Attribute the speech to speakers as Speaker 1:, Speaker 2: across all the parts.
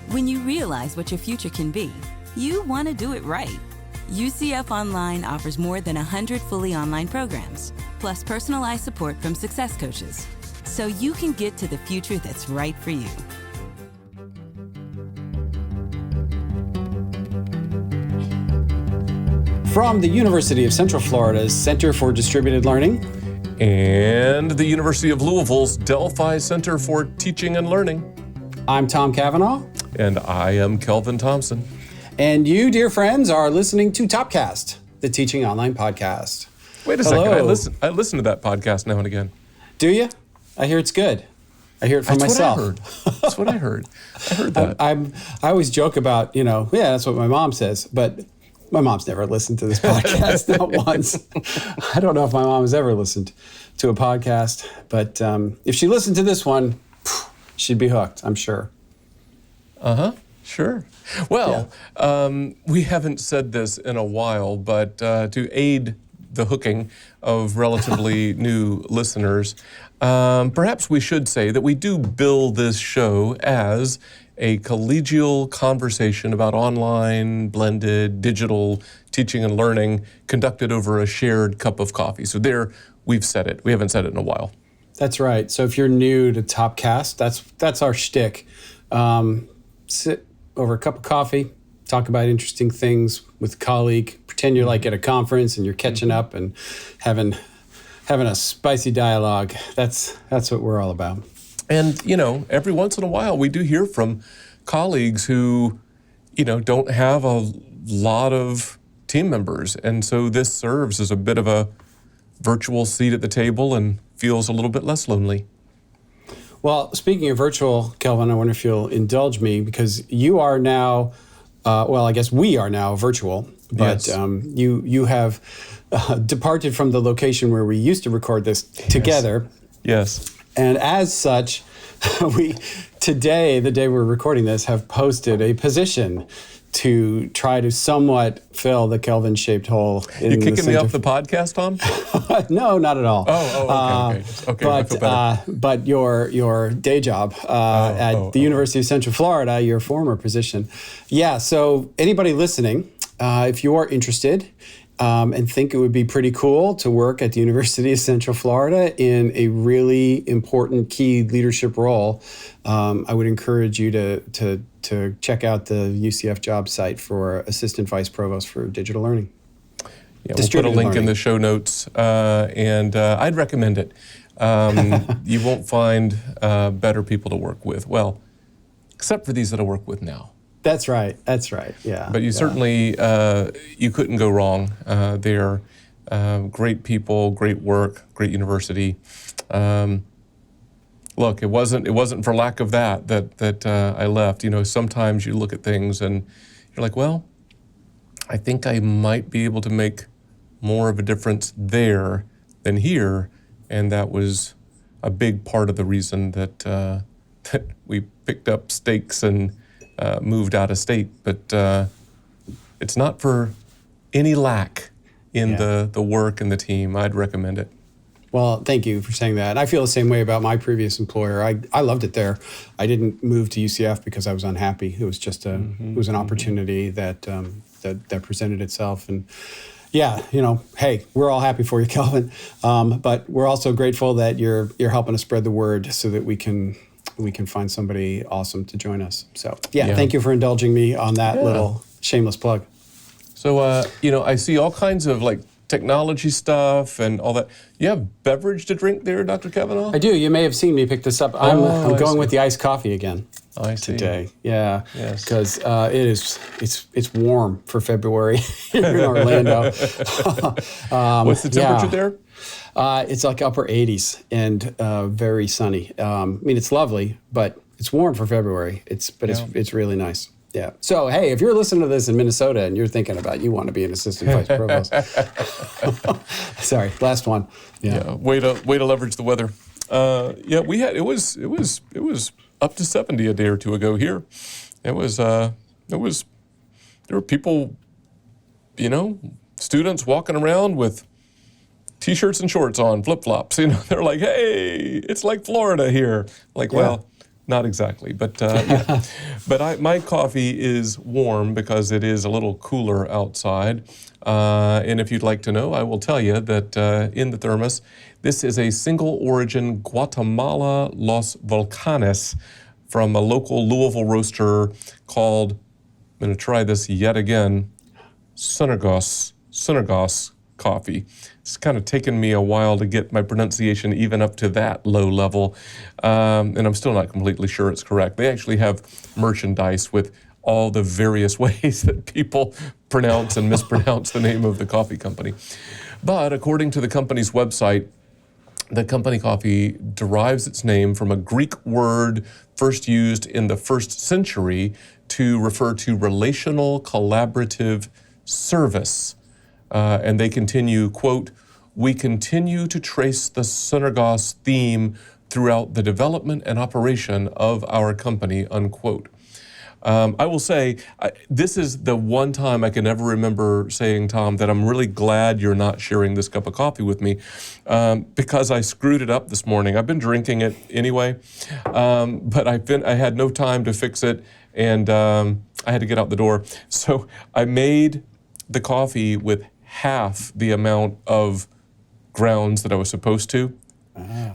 Speaker 1: When you realize what your future can be, you want to do it right. UCF Online offers more than 100 fully online programs, plus personalized support from success coaches, so you can get to the future that's right for you.
Speaker 2: From the University of Central Florida's Center for Distributed Learning
Speaker 3: and the University of Louisville's Delphi Center for Teaching and Learning,
Speaker 2: I'm Tom Cavanaugh.
Speaker 3: And I am Kelvin Thompson.
Speaker 2: And you, dear friends, are listening to Topcast, the teaching online podcast.
Speaker 3: Wait a second, I listen to that podcast now and again.
Speaker 2: Do you? I hear it's good. I hear it from myself.
Speaker 3: That's what I heard. I heard that.
Speaker 2: I always joke about, that's what my mom says, but my mom's never listened to this podcast, not once. I don't know if my mom has ever listened to a podcast, but if she listened to this one, she'd be hooked, I'm sure.
Speaker 3: Sure. Well, we haven't said this in a while, but to aid the hooking of relatively new listeners, perhaps we should say that we do bill this show as a collegial conversation about online, blended, digital teaching and learning conducted over a shared cup of coffee. So there, we've said it. We haven't said it in a while.
Speaker 2: That's right. So if you're new to Topcast, that's our shtick. Sit over a cup of coffee, talk about interesting things with a colleague, pretend you're like at a conference and you're catching up and having a spicy dialogue. That's what we're all about.
Speaker 3: And, every once in a while we do hear from colleagues who, don't have a lot of team members. And so this serves as a bit of a virtual seat at the table and feels a little bit less lonely.
Speaker 2: Well, speaking of virtual, Kelvin, I wonder if you'll indulge me, because you are now, I guess we are now virtual, but
Speaker 3: yes.
Speaker 2: You have departed from the location where we used to record this together.
Speaker 3: Yes.
Speaker 2: And as such, we today, the day we're recording this, have posted a position to try to somewhat fill the Kelvin-shaped hole.
Speaker 3: You kicking me off the podcast, Tom?
Speaker 2: No, not at all.
Speaker 3: Okay.
Speaker 2: But your day job at the University of Central Florida, your former position. Yeah, so anybody listening, if you are interested and think it would be pretty cool to work at the University of Central Florida in a really important key leadership role, I would encourage you to check out the UCF job site for Assistant Vice Provost for Digital Learning.
Speaker 3: Yeah, we'll put a link in the show notes, and I'd recommend it. You won't find better people to work with. Well, except for these that I work with now.
Speaker 2: That's right. Yeah.
Speaker 3: But you certainly, you couldn't go wrong. They're great people, great work, great university. Look, it wasn't for lack of that I left. Sometimes you look at things and you're like, well, I think I might be able to make more of a difference there than here, and that was a big part of the reason that we picked up stakes and moved out of state. But it's not for any lack in the work and the team. I'd recommend it.
Speaker 2: Well, thank you for saying that. I feel the same way about my previous employer. I loved it there. I didn't move to UCF because I was unhappy. It was just it was an opportunity that presented itself. And yeah, hey, we're all happy for you, Kelvin. But we're also grateful that you're helping us spread the word so that we can find somebody awesome to join us. So yeah. Thank you for indulging me on that little shameless plug.
Speaker 3: So I see all kinds of technology stuff and all that. You have beverage to drink there, Dr. Cavanaugh?
Speaker 2: I do. You may have seen me pick this up. I'm going with the iced coffee again today. Yeah,
Speaker 3: yes.
Speaker 2: Because it's warm for February here in Orlando.
Speaker 3: What's the temperature there?
Speaker 2: It's like upper 80s and very sunny. It's lovely, but it's warm for February. It's really nice. Yeah. So, hey, if you're listening to this in Minnesota and you're thinking about you want to be an assistant vice provost. Sorry, last one.
Speaker 3: Yeah. Way to leverage the weather. We had it was up to 70 a day or two ago here. There were people, students walking around with T-shirts and shorts on, flip-flops. They're like, hey, it's like Florida here. Well, Not exactly, but yeah. But my coffee is warm because it is a little cooler outside. And if you'd like to know, I will tell you that in the thermos, this is a single origin Guatemala Los Volcanes from a local Louisville roaster called, I'm going to try this yet again, Sunnergos coffee. It's kind of taken me a while to get my pronunciation even up to that low level, and I'm still not completely sure it's correct. They actually have merchandise with all the various ways that people pronounce and mispronounce the name of the coffee company. But according to the company's website, the company coffee derives its name from a Greek word first used in the 1st century to refer to relational collaborative service. And they continue, quote, "We continue to trace the Sunnergos theme throughout the development and operation of our company," unquote. I will say, this is the one time I can ever remember saying, Tom, that I'm really glad you're not sharing this cup of coffee with me, because I screwed it up this morning. I've been drinking it anyway, but I had no time to fix it, and I had to get out the door. So I made the coffee with half the amount of grounds that I was supposed to,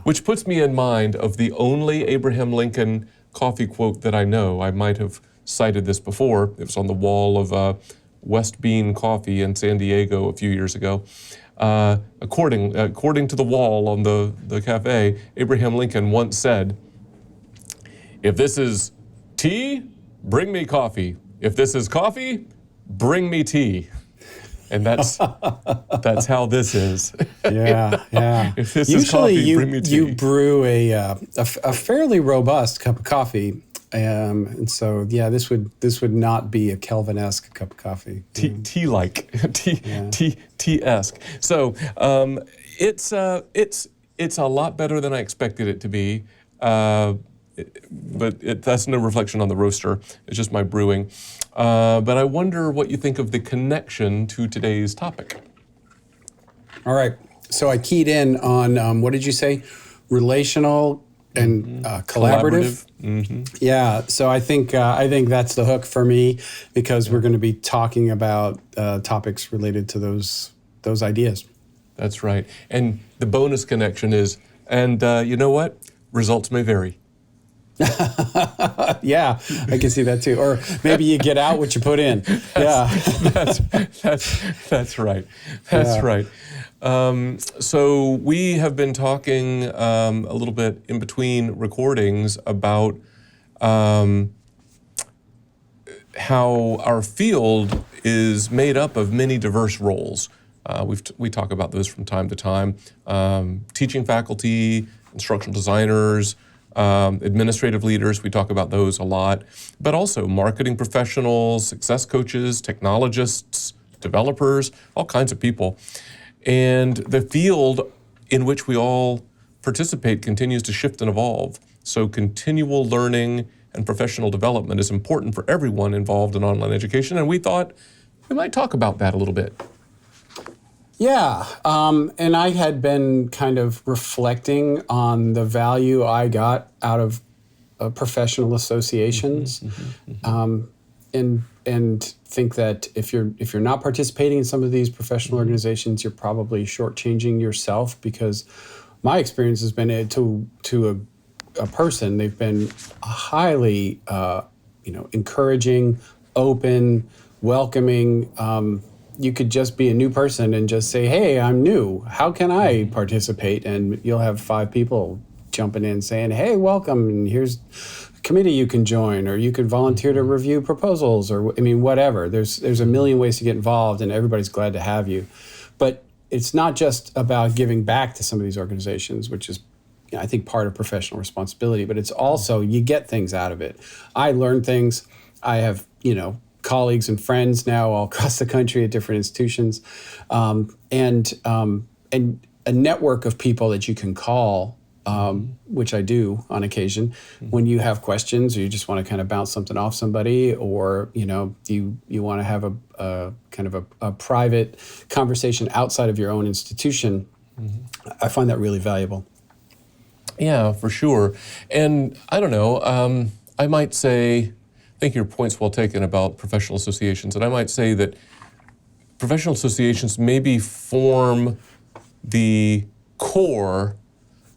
Speaker 3: which puts me in mind of the only Abraham Lincoln coffee quote that I know. I might have cited this before. It was on the wall of West Bean Coffee in San Diego a few years ago. According to the wall on the cafe, Abraham Lincoln once said, "If this is tea, bring me coffee. If this is coffee, bring me tea." And that's how this is.
Speaker 2: Yeah.
Speaker 3: If this
Speaker 2: Usually
Speaker 3: is coffee, bring me tea.
Speaker 2: you brew a fairly robust cup of coffee, and so yeah, this would not be a Kelvin-esque cup of coffee.
Speaker 3: Tea-like, tea-esque. So it's a lot better than I expected it to be. But that's no reflection on the roaster. It's just my brewing. But I wonder what you think of the connection to today's topic.
Speaker 2: All right. So I keyed in on, what did you say? Relational and collaborative. Mm-hmm. Yeah. So I think that's the hook for me, because we're going to be talking about topics related to those ideas.
Speaker 3: That's right. And the bonus connection is, and you know what? Results may vary.
Speaker 2: Yeah, I can see that too. Or maybe you get out what you put in.
Speaker 3: That's right. That's right. So we have been talking a little bit in between recordings about how our field is made up of many diverse roles. We talk about those from time to time. Teaching faculty, instructional designers, administrative leaders, we talk about those a lot, but also marketing professionals, success coaches, technologists, developers, all kinds of people. And the field in which we all participate continues to shift and evolve. So continual learning and professional development is important for everyone involved in online education, and we thought we might talk about that a little bit.
Speaker 2: Yeah, and I had been kind of reflecting on the value I got out of professional associations, and think that if you're not participating in some of these professional organizations, you're probably shortchanging yourself, because my experience has been to a person, they've been highly encouraging, open, welcoming. You could just be a new person and just say, "Hey, I'm new. How can I participate?" And you'll have 5 people jumping in saying, "Hey, welcome, and here's a committee you can join, or you could volunteer to review proposals," or whatever. There's a million ways to get involved, and everybody's glad to have you. But it's not just about giving back to some of these organizations, which is, I think, part of professional responsibility, but it's also you get things out of it. I learn things. I have, colleagues and friends now all across the country at different institutions, and a network of people that you can call, which I do on occasion, when you have questions or you just want to kind of bounce something off somebody, or you want to have a kind of a private conversation outside of your own institution. I find that really valuable.
Speaker 3: Yeah, for sure. And I don't know, I might say, I think your point's well taken about professional associations, and I might say that professional associations maybe form the core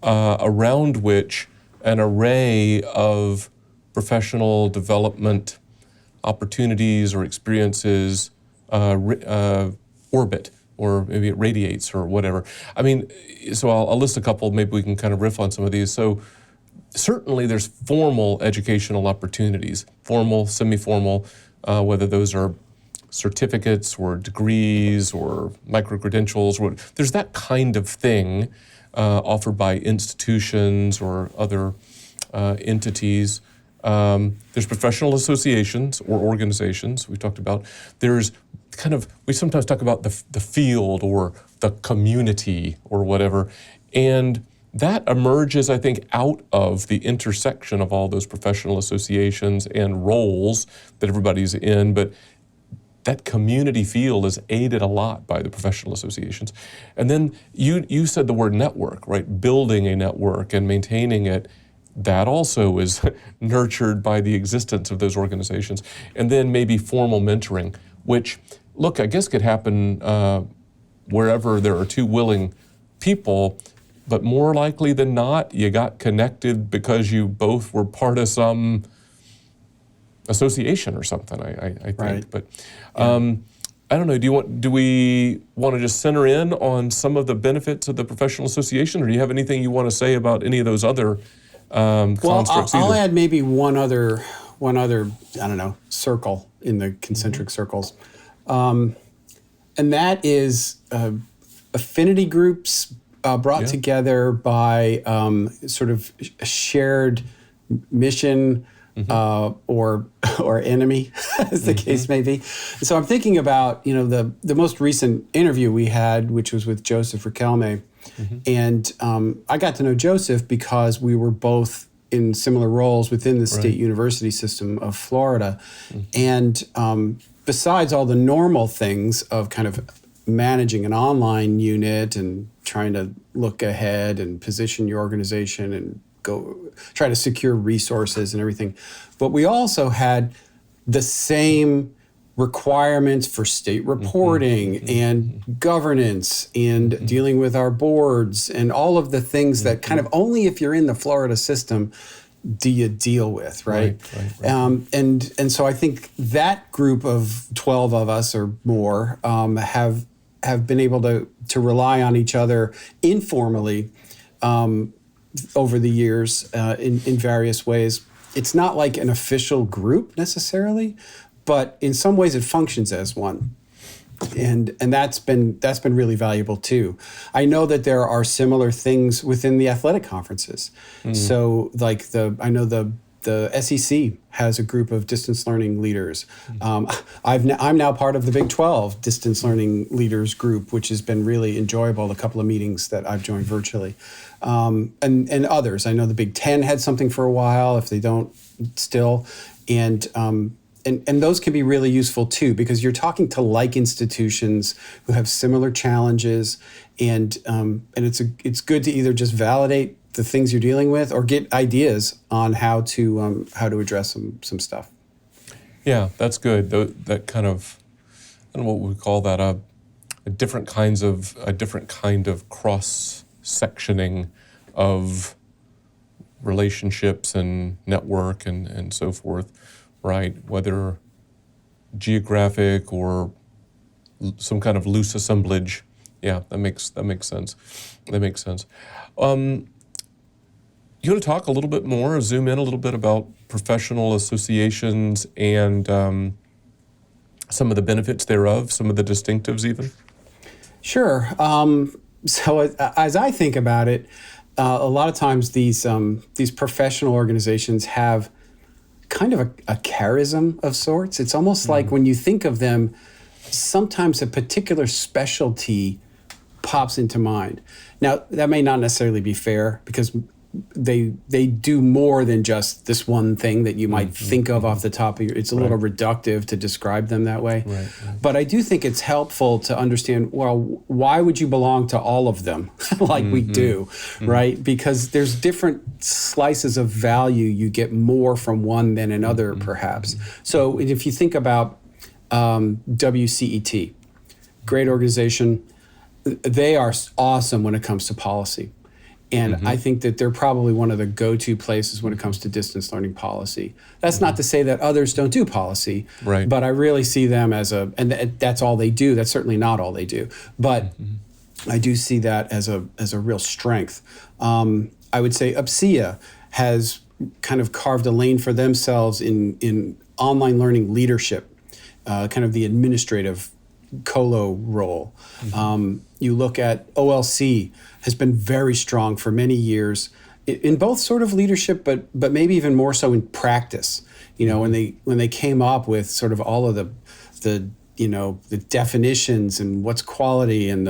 Speaker 3: around which an array of professional development opportunities or experiences orbit, or maybe it radiates or whatever. I mean, so I'll list a couple, maybe we can kind of riff on some of these. So certainly there's formal educational opportunities, formal, semi-formal, whether those are certificates or degrees or micro-credentials. There's that kind of thing offered by institutions or other entities. There's professional associations or organizations we talked about. There's we sometimes talk about the field or the community or whatever. And that emerges, I think, out of the intersection of all those professional associations and roles that everybody's in. But that community field is aided a lot by the professional associations. And then you said the word network, right? Building a network and maintaining it. That also is nurtured by the existence of those organizations. And then maybe formal mentoring, which, look, I guess could happen wherever there are two willing people, but more likely than not, you got connected because you both were part of some association or something, I think.
Speaker 2: Right.
Speaker 3: But I don't know, do we want to just center in on some of the benefits of the professional association, or do you have anything you want to say about any of those other constructs?
Speaker 2: I'll add maybe one other, I don't know, circle in the concentric circles. And that is affinity groups brought together by sort of a shared mission or enemy, as the case may be. So I'm thinking about, the most recent interview we had, which was with Joseph Riquelme. And I got to know Joseph because we were both in similar roles within the state university system of Florida. And besides all the normal things of kind of managing an online unit and trying to look ahead and position your organization and try to secure resources and everything, but we also had the same requirements for state reporting and governance and dealing with our boards and all of the things that kind of only if you're in the Florida system do you deal with, right? And so I think that group of 12 of us or more have been able to rely on each other informally over the years in various ways. It's not like an official group necessarily, but in some ways it functions as one. And that's been really valuable too. I know that there are similar things within the athletic conferences. So like I know the SEC has a group of distance learning leaders. I'm now part of the Big 12 distance learning leaders group, which has been really enjoyable. A couple of meetings that I've joined virtually, and others. I know the Big 10 had something for a while, if they don't still, and those can be really useful too, because you're talking to like institutions who have similar challenges, and it's good to either just validate the things you're dealing with or get ideas on how to address some stuff.
Speaker 3: Yeah, that's good. That kind of, I don't know what we call that, a different kind of cross-sectioning of relationships and network and so forth. Right, whether geographic or some kind of loose assemblage. Yeah, that makes sense. That makes sense. You want to talk a little bit more, zoom in a little bit about professional associations and some of the benefits thereof, some of the distinctives even?
Speaker 2: Sure. So as I think about it, a lot of times these professional organizations have kind of a charism of sorts. It's almost like when you think of them, sometimes a particular specialty pops into mind. Now, that may not necessarily be fair, because they do more than just this one thing that you might think of off the top of your. It's a little reductive to describe them that way. Right. But I do think it's helpful to understand. Well, why would you belong to all of them, like we do, right? Because there's different slices of value. You get more from one than another, perhaps. So if you think about WCET, great organization. They are awesome when it comes to policy. And I think that they're probably one of the go-to places when it comes to distance learning policy. That's not to say that others don't do policy, but I really see them as and that's all they do. That's certainly not all they do. But I do see that as a real strength. I would say UPSEA has kind of carved a lane for themselves in online learning leadership, kind of the administrative colo role. You look at OLC has been very strong for many years in both sort of leadership, but maybe even more so in practice. You know, when they came up with sort of all of the definitions and what's quality and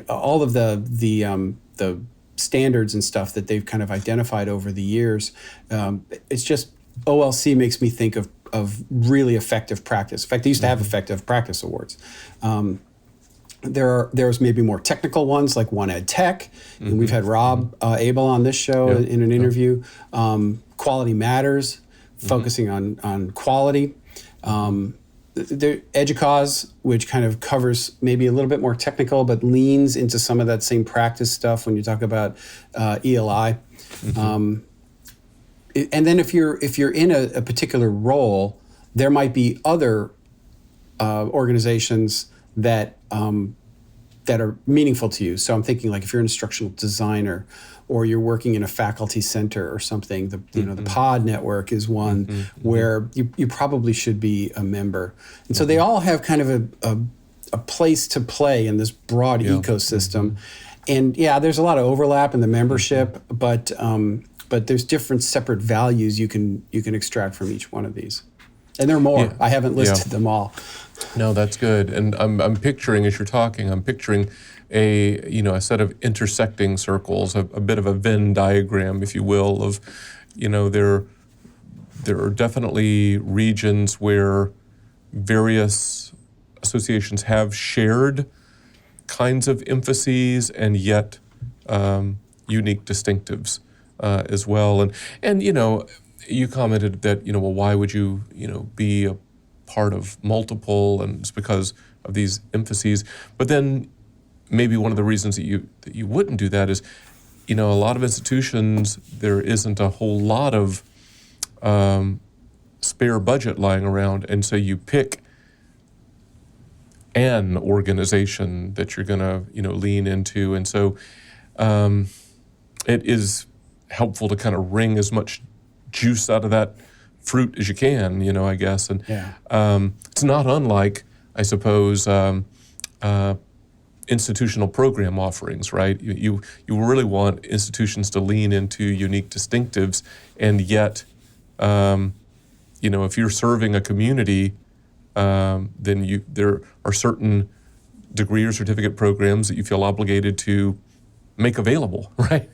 Speaker 2: all of the standards and stuff that they've kind of identified over the years. It's just OLC makes me think of really effective practice. In fact, they used to have effective practice awards. There's maybe more technical ones like One Ed Tech, and we've had Rob Abel on this show in an interview. Quality Matters, focusing on quality. The EDUCAUSE, which kind of covers maybe a little bit more technical, but leans into some of that same practice stuff when you talk about ELI. And then if you're in a particular role, there might be other organizations that are meaningful to you. So I'm thinking like if you're an instructional designer or you're working in a faculty center or something, the POD network is one where you probably should be a member. And so they all have kind of a place to play in this broad ecosystem. And there's a lot of overlap in the membership, but there's different separate values you can extract from each one of these. And there are more. I haven't listed them all.
Speaker 3: No, that's good. And I'm picturing, as you're talking, a set of intersecting circles, a bit of a Venn diagram, if you will, of, there are definitely regions where various associations have shared kinds of emphases and yet unique distinctives as well. And you commented that, why would you, be a part of multiple, and it's because of these emphases. But then maybe one of the reasons that you wouldn't do that is, a lot of institutions, there isn't a whole lot of spare budget lying around, and so you pick an organization that you're going to, lean into. And so it is helpful to kind of wring as much juice out of that fruit as you can, I guess. And it's not unlike, I suppose, institutional program offerings, right? You really want institutions to lean into unique distinctives, and yet, if you're serving a community, then there are certain degree or certificate programs that you feel obligated to make available, right?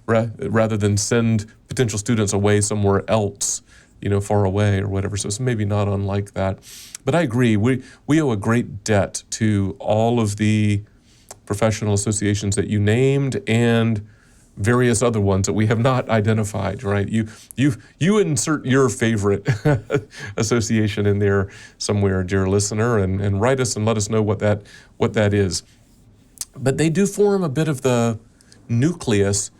Speaker 3: Rather than send potential students away somewhere else, far away or whatever. So it's maybe not unlike that. But I agree, we owe a great debt to all of the professional associations that you named and various other ones that we have not identified, right? You insert your favorite association in there somewhere, dear listener, and write us and let us know what that is. But they do form a bit of the nucleus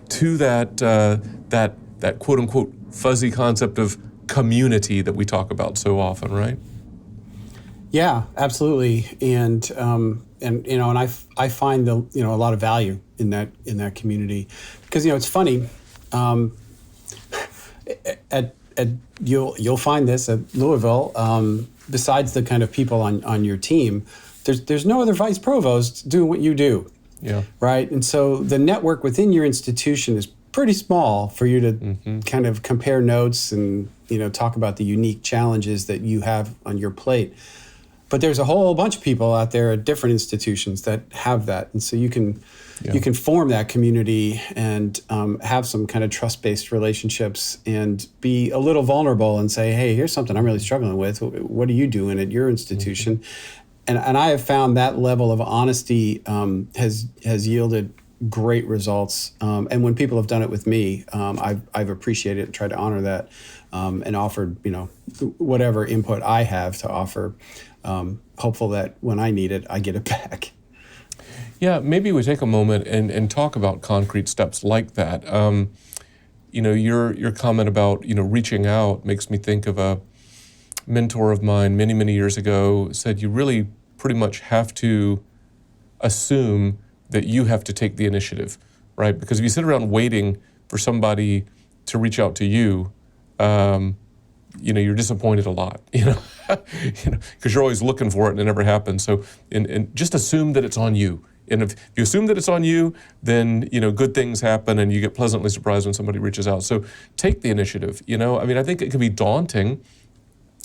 Speaker 3: to that quote unquote fuzzy concept of community that we talk about so often, right?
Speaker 2: Yeah, absolutely. And I find a lot of value in that community, because it's funny. You'll find this at Louisville. Besides the kind of people on your team, there's no other vice provost doing what you do. Yeah. Right. And so the network within your institution is pretty small for you to kind of compare notes and talk about the unique challenges that you have on your plate. But there's a whole bunch of people out there at different institutions that have that, and so you can form that community and have some kind of trust-based relationships and be a little vulnerable and say, hey, here's something I'm really struggling with. What are you doing at your institution? And I have found that level of honesty has yielded great results. And when people have done it with me, I've appreciated it and tried to honor that and offered, whatever input I have to offer. Hopeful that when I need it, I get it back.
Speaker 3: Yeah, maybe we take a moment and talk about concrete steps like that. Your comment about reaching out makes me think of a mentor of mine many, many years ago said you really pretty much have to assume that you have to take the initiative, right? Because if you sit around waiting for somebody to reach out to you, you're disappointed a lot, because you're always looking for it and it never happens. So, and just assume that it's on you. And if you assume that it's on you, then, good things happen and you get pleasantly surprised when somebody reaches out. So take the initiative, I think it can be daunting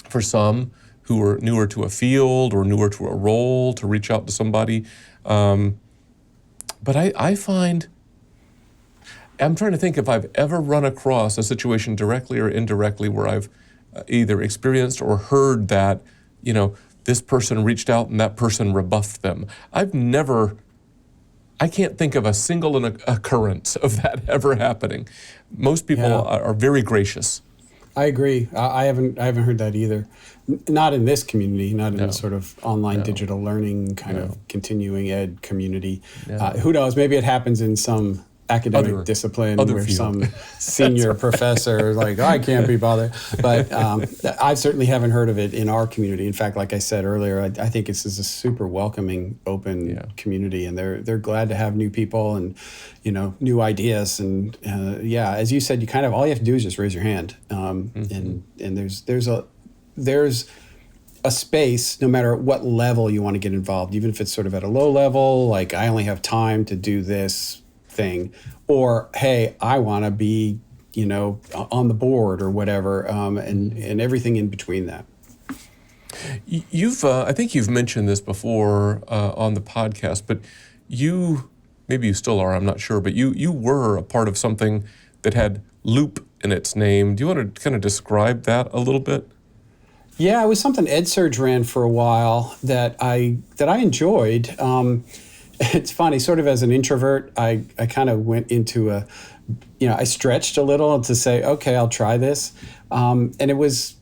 Speaker 3: for some who are newer to a field or newer to a role to reach out to somebody. But I find, I'm trying to think if I've ever run across a situation directly or indirectly where I've either experienced or heard that, this person reached out and that person rebuffed them. I can't think of a single occurrence of that ever happening. Most people are very gracious.
Speaker 2: I agree. I haven't heard that either. Not in this community, not in the sort of online digital learning kind of continuing ed community. Who knows? Maybe it happens in some academic discipline where field. Some senior professor is like, I can't be bothered. But I certainly haven't heard of it in our community. In fact, like I said earlier, I think this is a super welcoming, open community, and they're glad to have new people and new ideas. And as you said, all you have to do is just raise your hand. And there's a space, no matter what level you want to get involved, even if it's sort of at a low level, like I only have time to do this thing, or hey, I want to be on the board or whatever, and everything in between that.
Speaker 3: I think you've mentioned this before on the podcast, but maybe you still are, I'm not sure, but you were a part of something that had loop in its name. Do you want to kind of describe that a little bit?
Speaker 2: Yeah, it was something EdSurge ran for a while that I enjoyed. It's funny, sort of as an introvert, I kind of went into I stretched a little to say, okay, I'll try this. And it was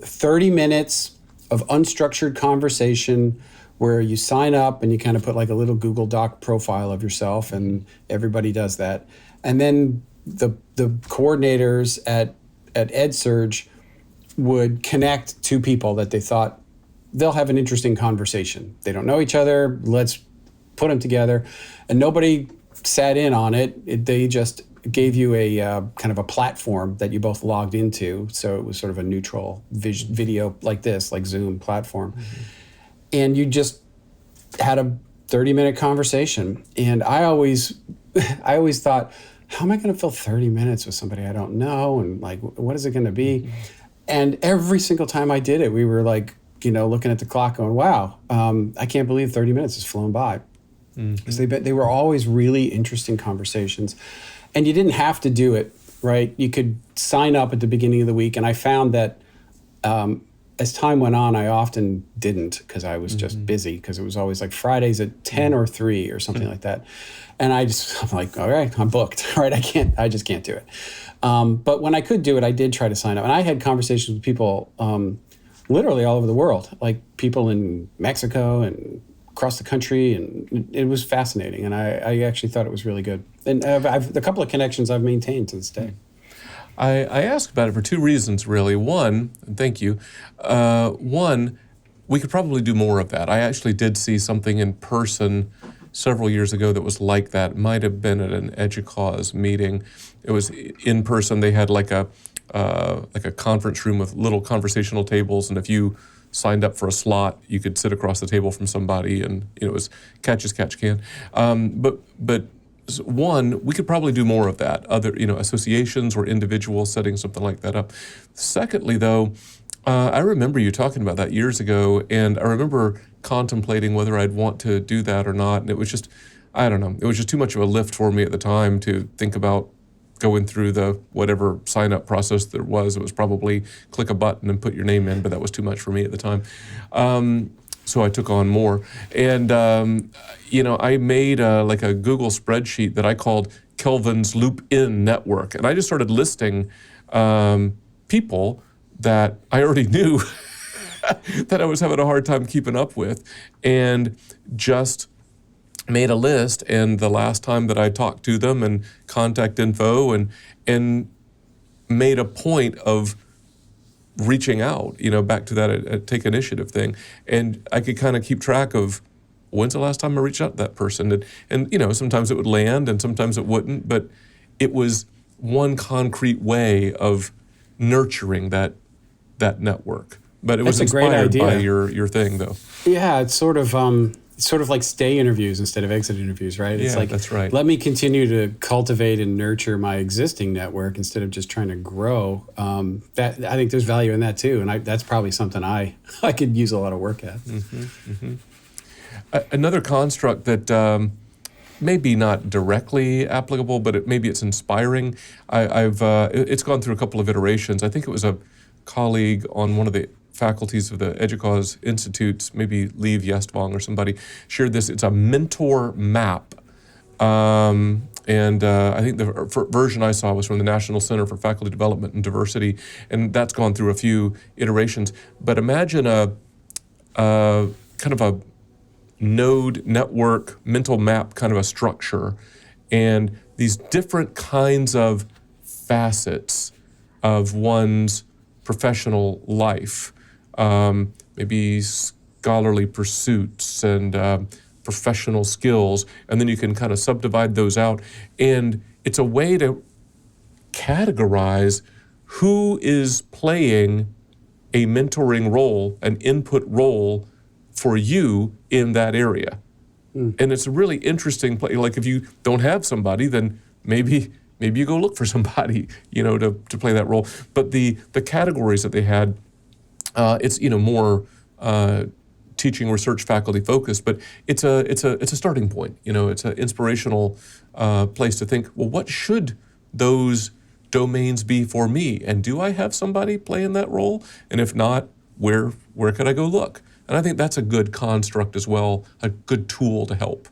Speaker 2: 30 minutes of unstructured conversation where you sign up and you kind of put like a little Google Doc profile of yourself, and everybody does that. And then the coordinators at EdSurge would connect two people that they thought they'll have an interesting conversation. They don't know each other. Let's put them together. And nobody sat in on it. They just gave you a kind of a platform that you both logged into. So it was sort of a neutral video like this, like Zoom platform. Mm-hmm. And you just had a 30-minute conversation. And I always thought, how am I going to fill 30 minutes with somebody I don't know? And like, what is it going to be? Mm-hmm. And every single time I did it, we were like, looking at the clock going, wow, I can't believe 30 minutes has flown by. Because they were always really interesting conversations. And you didn't have to do it, right? You could sign up at the beginning of the week. And I found that as time went on, I often didn't because I was just busy, because it was always like Fridays at 10 or 3 or something like that. And I'm like, all right, I'm booked, right? I just can't do it. But when I could do it, I did try to sign up. And I had conversations with people literally all over the world, like people in Mexico and across the country, and it was fascinating. And I actually thought it was really good. And I've a couple of connections I've maintained to this day.
Speaker 3: I asked about it for two reasons, really. One, and thank you. One, we could probably do more of that. I actually did see something in person several years ago that was like that. It might have been at an EDUCAUSE meeting. It was in person. They had like a conference room with little conversational tables, and if you signed up for a slot, you could sit across the table from somebody, and it was catch as catch can. But one, we could probably do more of that. Other associations or individuals setting something like that up. Secondly, though, I remember you talking about that years ago, and I remember contemplating whether I'd want to do that or not. And it was just, I don't know, it was just too much of a lift for me at the time to think about going through the whatever sign-up process there was. It was probably click a button and put your name in, but that was too much for me at the time. So I took on more. And, I made like a Google spreadsheet that I called Kelvin's Loop In Network. And I just started listing people that I already knew that I was having a hard time keeping up with, and just made a list. And the last time that I talked to them and contact info and made a point of reaching out, back to that take initiative thing. And I could kind of keep track of when's the last time I reached out to that person. And sometimes it would land and sometimes it wouldn't, but it was one concrete way of nurturing that network. But it was
Speaker 2: That's a great
Speaker 3: inspired
Speaker 2: idea.
Speaker 3: by your thing, though.
Speaker 2: Yeah, it's sort of like stay interviews instead of exit interviews, right? It's
Speaker 3: Yeah,
Speaker 2: like,
Speaker 3: that's right.
Speaker 2: let me continue to cultivate and nurture my existing network instead of just trying to grow. That I think there's value in that too, and that's probably something I could use a lot of work at.
Speaker 3: Another construct that maybe not directly applicable, but maybe it's inspiring. It's gone through a couple of iterations. I think it was a colleague on one of the faculties of the Educause Institutes, maybe Liev Jestvang or somebody, shared this. It's a mentor map. And I think the version I saw was from the National Center for Faculty Development and Diversity, and that's gone through a few iterations. But imagine a kind of a node network mental map kind of a structure, and these different kinds of facets of one's professional life, maybe scholarly pursuits and professional skills, and then you can kind of subdivide those out. And it's a way to categorize who is playing a mentoring role, an input role for you in that area. And it's a really interesting play. Like if you don't have somebody, then maybe you go look for somebody, to play that role. But the categories that they had, it's more teaching research faculty focused, but it's a starting point. It's an inspirational place to think, well, what should those domains be for me? And do I have somebody playing that role? And if not, where could I go look? And I think that's a good construct as well, a good tool to help.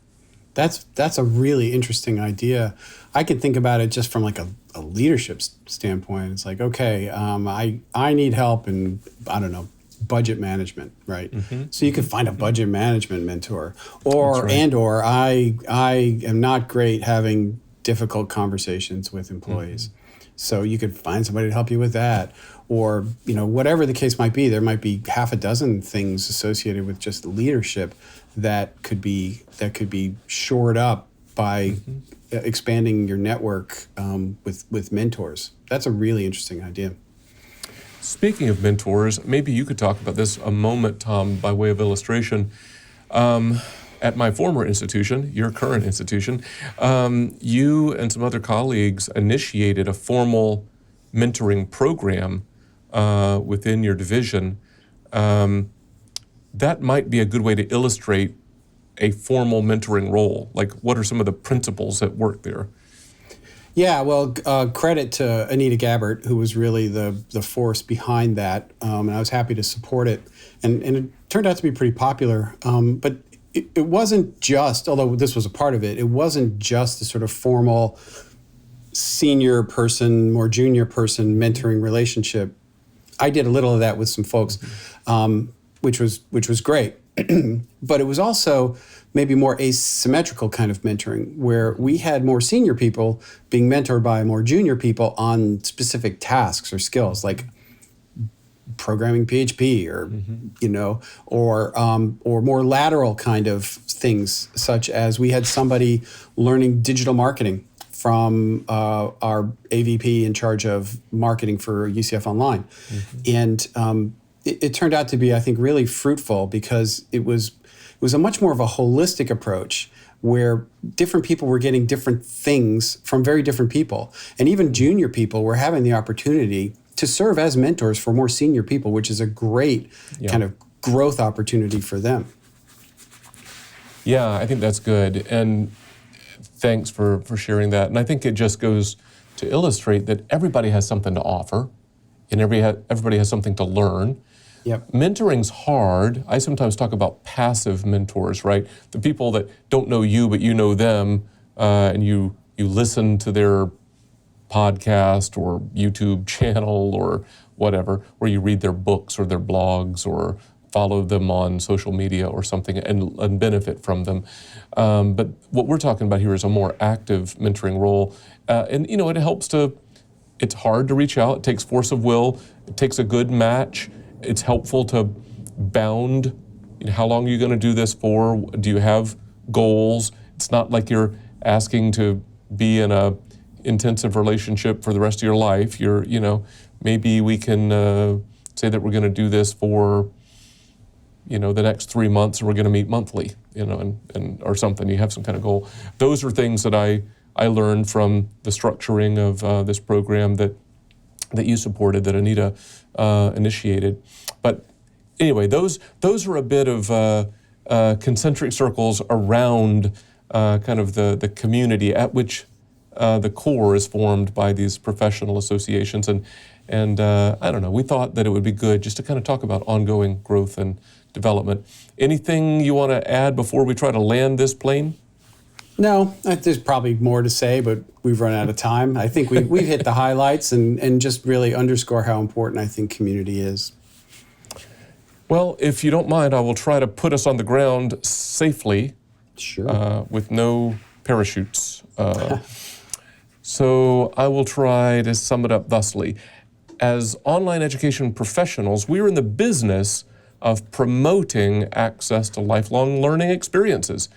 Speaker 2: That's a really interesting idea. I could think about it just from like a leadership standpoint. It's like, okay, I need help in, I don't know, budget management, right? So you could find a budget management mentor, or I am not great having difficult conversations with employees. So you could find somebody to help you with that. Or, whatever the case might be, there might be half a dozen things associated with just leadership that could be shored up by expanding your network with mentors. That's a really interesting idea.
Speaker 3: Speaking of mentors, maybe you could talk about this a moment, Tom, by way of illustration. At my former institution, your current institution, you and some other colleagues initiated a formal mentoring program within your division. That might be a good way to illustrate a formal mentoring role. Like, what are some of the principles that work there?
Speaker 2: Yeah, well, credit to Anita Gabbert, who was really the force behind that, and I was happy to support it. And it turned out to be pretty popular, but it wasn't just, although this was a part of it, it wasn't just the sort of formal senior person, more junior person mentoring relationship. I did a little of that with some folks, which was great. But it was also maybe more asymmetrical kind of mentoring, where we had more senior people being mentored by more junior people on specific tasks or skills, like programming PHP or more lateral kind of things, such as we had somebody learning digital marketing from our AVP in charge of marketing for UCF Online. And it turned out to be, I think, really fruitful, because it was a much more of a holistic approach, where different people were getting different things from very different people. And even junior people were having the opportunity to serve as mentors for more senior people, which is a great kind of growth opportunity for them.
Speaker 3: Yeah, I think that's good. And thanks for sharing that. And I think it just goes to illustrate that everybody has something to offer and everybody has something to learn.
Speaker 2: Yep.
Speaker 3: Mentoring's hard. I sometimes talk about passive mentors, right? The people that don't know you, but you know them, and you listen to their podcast or YouTube channel or whatever, or you read their books or their blogs or follow them on social media or something and benefit from them. But what we're talking about here is a more active mentoring role. And it helps it's hard to reach out. It takes force of will. It takes a good match. It's helpful to bound, how long are you going to do this for? Do you have goals? It's not like you're asking to be in a intensive relationship for the rest of your life. Maybe we can say that we're going to do this for, the next 3 months, and we're going to meet monthly, and or something. You have some kind of goal. Those are things that I learned from the structuring of this program that you supported, that Anita initiated. But anyway, those are a bit of concentric circles around kind of the community at which the core is formed by these professional associations. And I don't know, we thought that it would be good just to kind of talk about ongoing growth and development. Anything you want to add before we try to land this plane?
Speaker 2: No, there's probably more to say, but we've run out of time. I think we've hit the highlights and just really underscore how important I think community is.
Speaker 3: Well, if you don't mind, I will try to put us on the ground safely.
Speaker 2: Sure.
Speaker 3: With no parachutes. So I will try to sum it up thusly. As online education professionals, we are in the business of promoting access to lifelong learning experiences.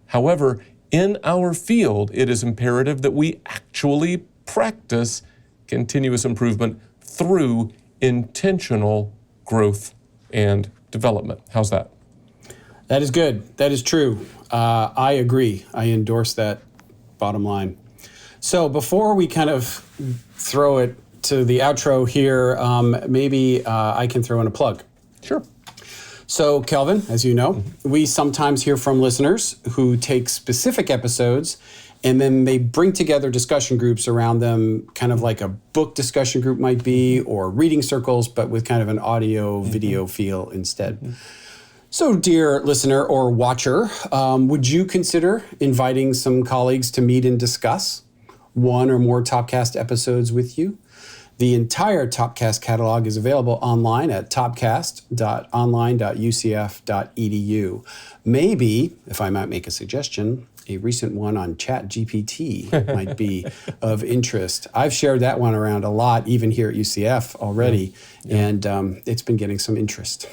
Speaker 3: However, in our field, it is imperative that we actually practice continuous improvement through intentional growth and development. How's that?
Speaker 2: That is good. That is true. I agree. I endorse that bottom line. So before we kind of throw it to the outro here, maybe I can throw in a plug.
Speaker 3: Sure.
Speaker 2: So, Kelvin, as you know, we sometimes hear from listeners who take specific episodes and then they bring together discussion groups around them, kind of like a book discussion group might be, or reading circles, but with kind of an audio video feel instead. So, dear listener or watcher, would you consider inviting some colleagues to meet and discuss one or more Topcast episodes with you? The entire Topcast catalog is available online at topcast.online.ucf.edu. Maybe, if I might make a suggestion, a recent one on ChatGPT might be of interest. I've shared that one around a lot, even here at UCF already, and it's been getting some interest.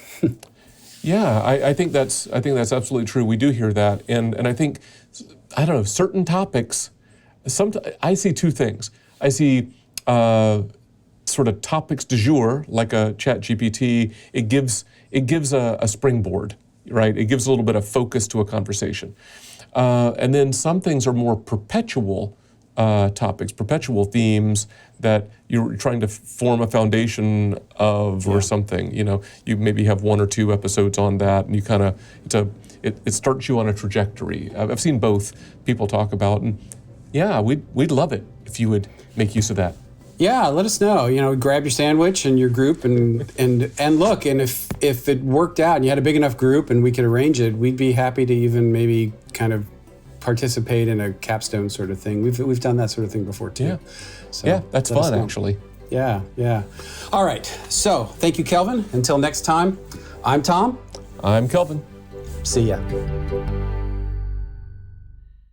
Speaker 3: Yeah, I think that's absolutely true. We do hear that, and I think, I don't know, certain topics. I see two things. I see sort of topics du jour, like a ChatGPT. It gives a springboard, right? It gives a little bit of focus to a conversation, and then some things are more perpetual topics, perpetual themes that you're trying to form a foundation of, or something. You maybe have one or two episodes on that, and you kind of it starts you on a trajectory. I've seen both people talk about, and yeah, we'd love it if you would make use of that.
Speaker 2: Yeah, let us know. Grab your sandwich and your group and look. And if it worked out and you had a big enough group and we could arrange it, we'd be happy to even maybe kind of participate in a capstone sort of thing. We've done that sort of thing before too.
Speaker 3: Yeah,
Speaker 2: so
Speaker 3: yeah, that's fun actually.
Speaker 2: Yeah. All right. So thank you, Kelvin. Until next time, I'm Tom.
Speaker 3: I'm Kelvin.
Speaker 2: See ya.